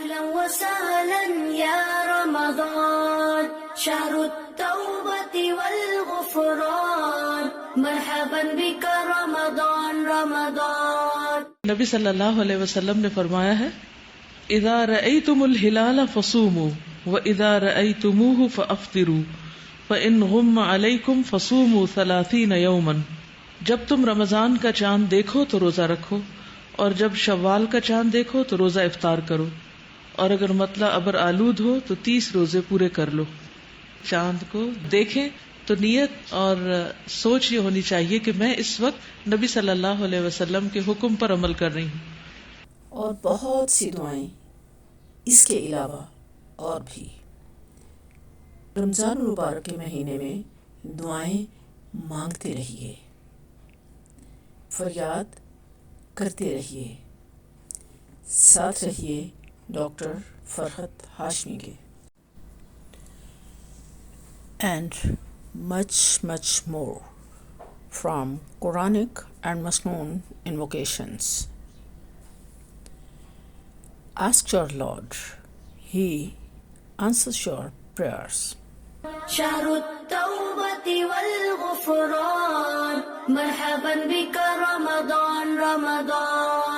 أهلا وسهلا يا رمضان شهر التوبة والغفران مرحبا بك رمضان رمضان. نبی صلی اللہ علیہ وسلم نے فرمایا ہے اذا رأيتم الهلال فصوموا واذا رأيتموه فافطروا فان غم عليكم فصوموا 30 يوما. جب تم رمضان کا چاند دیکھو تو روزہ رکھو اور جب شوال کا چاند دیکھو تو روزہ افطار کرو اور اگر مطلع ابر آلود ہو تو 30 روزے پورے کر لو. چاند کو دیکھیں تو نیت اور سوچ یہ ہونی چاہیے کہ میں اس وقت نبی صلی اللہ علیہ وسلم کے حکم پر عمل کر رہی ہوں. اور بہت سی دعائیں اس کے علاوہ اور بھی. رمضان المبارک کے مہینے میں دعائیں مانگتے رہیے، فریاد کرتے رہیے. ساتھ رہیے ڈاکٹر فرحت ہاشمی کے. And much more from Quranic and Masnoon invocations. Ask your Lord, He answers your prayers. شهر التوبة والغفران مرحبا بك رمضان رمضان.